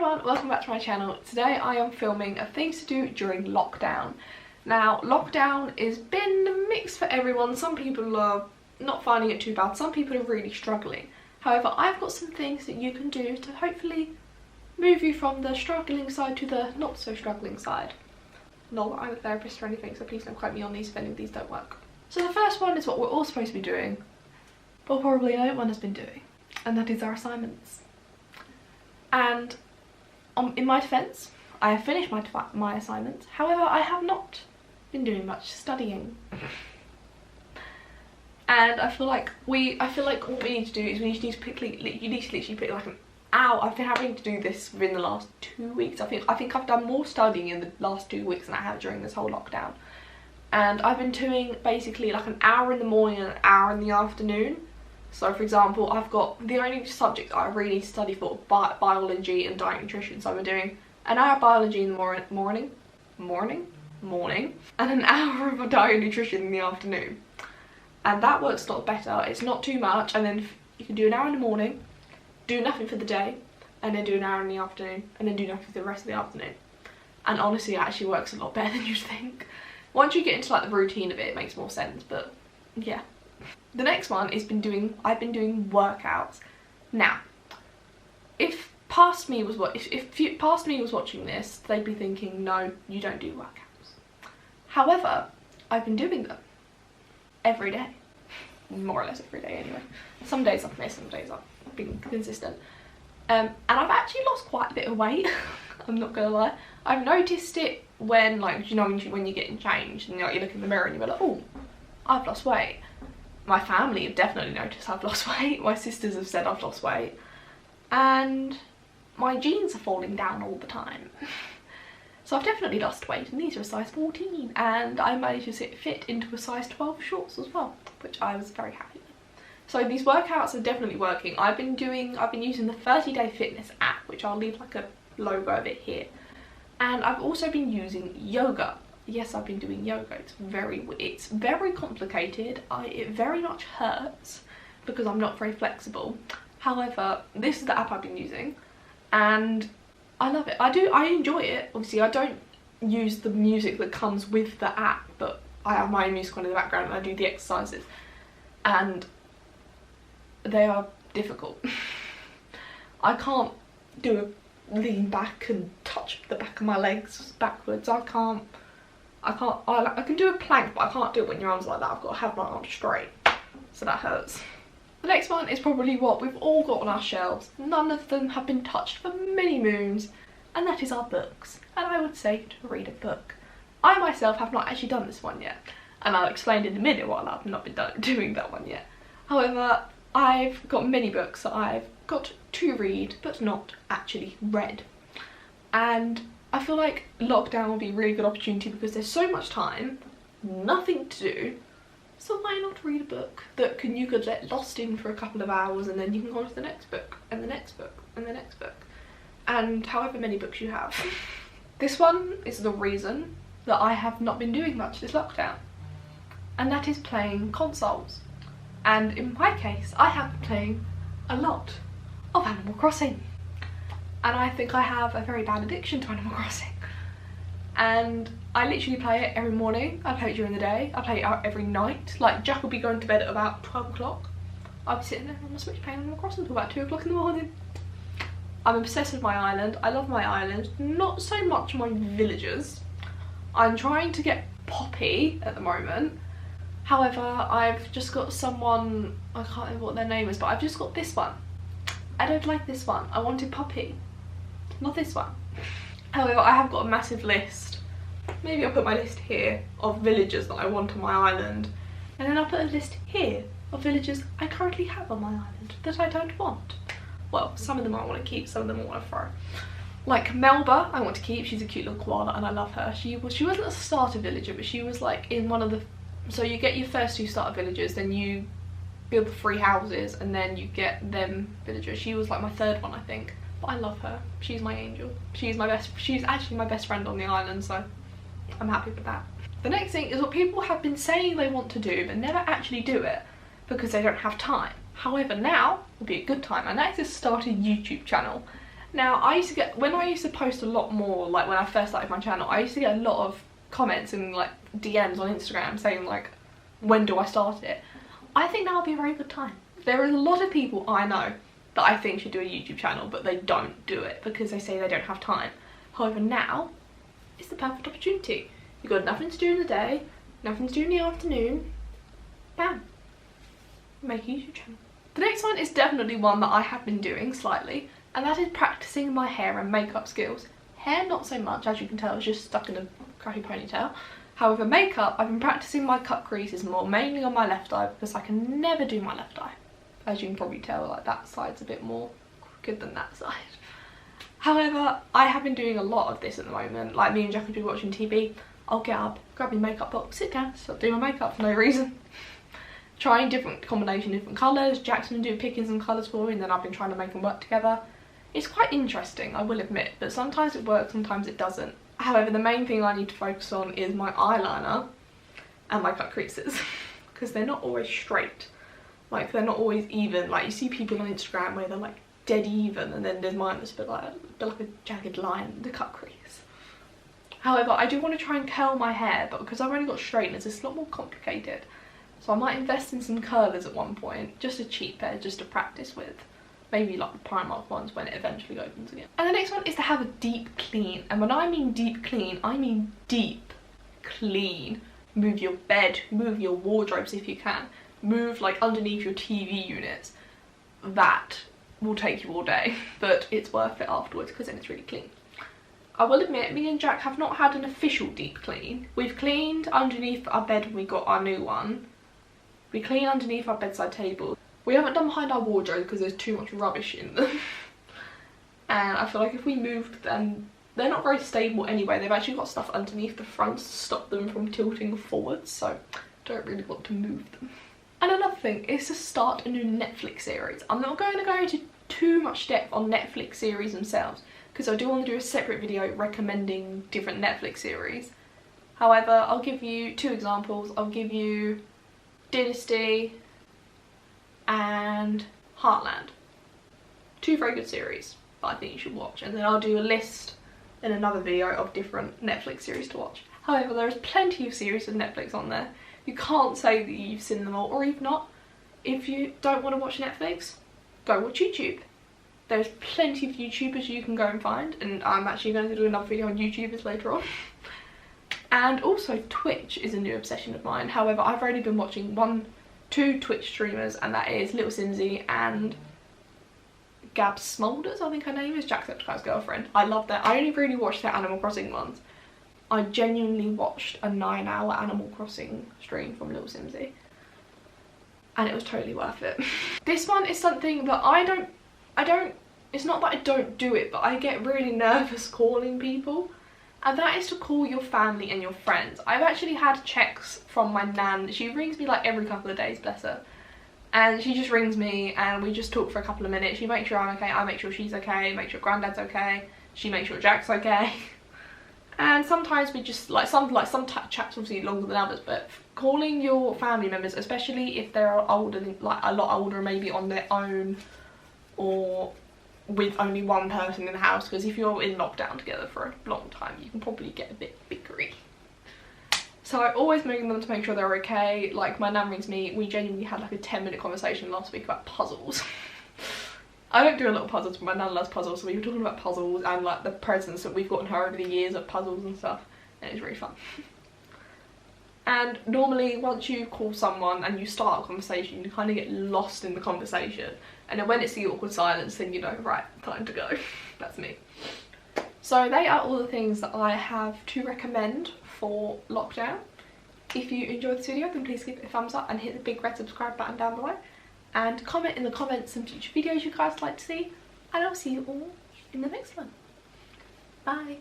everyone, welcome back to my channel. Today I am filming a things to do during lockdown. Now lockdown has been mixed for everyone. Some people are not finding it too bad, some people are really struggling. However, I've got some things that you can do to hopefully move you from the struggling side to the not so struggling side. Not that I'm a therapist or anything, so please don't quote me on these if any of these don't work. So the first one is what we're all supposed to be doing, but probably no one has been doing, and that is our assignments. And in my defence, I have finished my assignments. However, I have not been doing much studying. And I feel like what we need to do is you need to literally pick like an hour. I've been having to do this within the last 2 weeks. I think I've done more studying in the last 2 weeks than I have during this whole lockdown. And I've been doing basically like an hour in the morning and an hour in the afternoon. So for example, I've got the only subject I really need to study for biology and diet nutrition. So I've been doing an hour of biology in the morning, and an hour of diet and nutrition in the afternoon. And that works a lot better. It's not too much, and then you can do an hour in the morning, do nothing for the day, and then do an hour in the afternoon, and then do nothing for the rest of the afternoon. And honestly, it actually works a lot better than you'd think. Once you get into like the routine of it, it makes more sense, but yeah. The next one is I've been doing workouts. Now, if past me was watching this, they'd be thinking, no, you don't do workouts. However, I've been doing them every day, more or less every day anyway. Some days I've missed, some days I've been consistent. And I've actually lost quite a bit of weight. I'm not gonna lie. I've noticed it when, like, you know, when you're getting changed and like, you look in the mirror and you're like, oh, I've lost weight. My family have definitely noticed I've lost weight. My sisters have said I've lost weight. And my jeans are falling down all the time. So I've definitely lost weight, and these are a size 14. And I managed to fit into a size 12 shorts as well, which I was very happy with. So these workouts are definitely working. I've been using the 30-day fitness app, which I'll leave like a logo of it here. And I've also been using yoga. Yes, I've been doing yoga. It's very complicated. It very much hurts because I'm not very flexible. However, this is the app I've been using and I love it. I enjoy it. Obviously, I don't use the music that comes with the app, but I have my own music on in the background and I do the exercises. And they are difficult. I can't do a lean back and touch the back of my legs backwards. I can do a plank, but I can't do it when your arms are like that. I've got to have my arms straight, so that hurts. The next one is probably what we've all got on our shelves. None of them have been touched for many moons, and that is our books. And I would say to read a book. I myself have not actually done this one yet, and I'll explain in a minute why I've not been doing that one yet. However, I've got many books that I've got to read, but not actually read. And I feel like lockdown will be a really good opportunity because there's so much time, nothing to do, so why not read a book that you could get lost in for a couple of hours, and then you can go on to the next book, and the next book, and the next book, and however many books you have. This one is the reason that I have not been doing much this lockdown, and that is playing consoles. And in my case, I have been playing a lot of Animal Crossing. And I think I have a very bad addiction to Animal Crossing. And I literally play it every morning, I play it during the day, I play it out every night. Like, Jack will be going to bed at about 12 o'clock. I'll be sitting there on the Switch playing Animal Crossing until about 2 o'clock in the morning. I'm obsessed with my island. I love my island. Not so much my villagers. I'm trying to get Poppy at the moment. However, I've just got someone, I can't remember what their name is, but I've just got this one. I don't like this one. I wanted Poppy, not this one. However, I have got a massive list. Maybe I'll put my list here of villagers that I want on my island. And then I'll put a list here of villagers I currently have on my island that I don't want. Well, some of them I want to keep, some of them I want to throw. Like Melba, I want to keep. She's a cute little koala and I love her. She wasn't a starter villager, but she was like in one of the... So you get your first 2 starter villagers, then you build the 3 houses, and then you get them villagers. She was like my 3rd one, I think. But I love her. She's my angel. She's actually my best friend on the island, so I'm happy with that. The next thing is what people have been saying they want to do, but never actually do it because they don't have time. However, now would be a good time, and that is to start a YouTube channel. Now, when I used to post a lot more, like when I first started my channel, I used to get a lot of comments and like DMs on Instagram saying like, when do I start it? I think now would be a very good time. There is a lot of people I know that I think should do a YouTube channel, but they don't do it because they say they don't have time. However, now is the perfect opportunity. You've got nothing to do in the day, nothing to do in the afternoon. Bam. Make a YouTube channel. The next one is definitely one that I have been doing slightly, and that is practicing my hair and makeup skills. Hair, not so much, as you can tell, it's just stuck in a crappy ponytail. However, makeup, I've been practicing my cut creases more, mainly on my left eye, because I can never do my left eye. As you can probably tell, like that side's a bit more crooked than that side. However, I have been doing a lot of this at the moment. Like me and Jack will be watching TV, I'll get up, grab my makeup box, sit down, start doing my makeup for no reason. Trying different combinations, different colours. Jack's been picking some colours for me, and then I've been trying to make them work together. It's quite interesting, I will admit, but sometimes it works, sometimes it doesn't. However, the main thing I need to focus on is my eyeliner and my cut creases, because they're not always straight. Like, they're not always even. Like, you see people on Instagram where they're like dead even, and then there's mine that's a bit like a jagged line, the cut crease. However, I do want to try and curl my hair, but because I've only got straighteners, it's a lot more complicated. So I might invest in some curlers at one point, just a cheap pair, just to practice with. Maybe like the Primark ones when it eventually opens again. And the next one is to have a deep clean. And when I mean deep clean, I mean deep clean. Move your bed, move your wardrobes if you can. Move like underneath your TV units. That will take you all day, but it's worth it afterwards because then it's really clean. I will admit, me and Jack have not had an official deep clean. We've cleaned underneath our bed when we got our new one. We clean underneath our bedside table. We haven't done behind our wardrobe because there's too much rubbish in them. And I feel like if we moved them, they're not very stable anyway. They've actually got stuff underneath the front to stop them from tilting forwards, so don't really want to move them. And another thing is to start a new Netflix series. I'm not going to go into too much depth on Netflix series themselves, because I do want to do a separate video recommending different Netflix series. However, I'll give you two examples. I'll give you Dynasty and Heartland. Two very good series that I think you should watch, and then I'll do a list in another video of different Netflix series to watch. However, there is plenty of series of Netflix on there. You can't say that you've seen them all, or if not, if you don't want to watch Netflix, go watch YouTube. There's plenty of YouTubers you can go and find, and I'm actually going to do another video on YouTubers later on. And also Twitch is a new obsession of mine. However, I've already been watching two Twitch streamers, and that is Little Simsy and Gab Smulders, I think her name is, Jacksepticeye's girlfriend. I love that. I only really watched their Animal Crossing ones. I genuinely watched a 9-hour Animal Crossing stream from Little Simsy, and it was totally worth it. This one is something that I don't, it's not that I don't do it, but I get really nervous calling people. And that is to call your family and your friends. I've actually had checks from my nan. She rings me like every couple of days, bless her. And she just rings me and we just talk for a couple of minutes. She makes sure I'm okay, I make sure she's okay, make sure Granddad's okay, she makes sure Jack's okay. And sometimes we just, some chats obviously longer than others, but calling your family members, especially if they're older, like a lot older, maybe on their own, or with only one person in the house, because if you're in lockdown together for a long time, you can probably get a bit bickery. So I always ring them to make sure they're okay. Like, my nan rings me, we genuinely had like a 10-minute conversation last week about puzzles. I don't do a lot of puzzles, but my nan loves puzzles, so we were talking about puzzles and like the presents that we've gotten her over the years of puzzles and stuff, and it's really fun. And normally once you call someone and you start a conversation, you kind of get lost in the conversation, and then when it's the awkward silence, then you know, right, time to go. That's me. So they are all the things that I have to recommend for lockdown. If you enjoyed this video, then please give it a thumbs up and hit the big red subscribe button down below, and comment in the comments some future videos you guys like to see, and I'll see you all in the next one. Bye.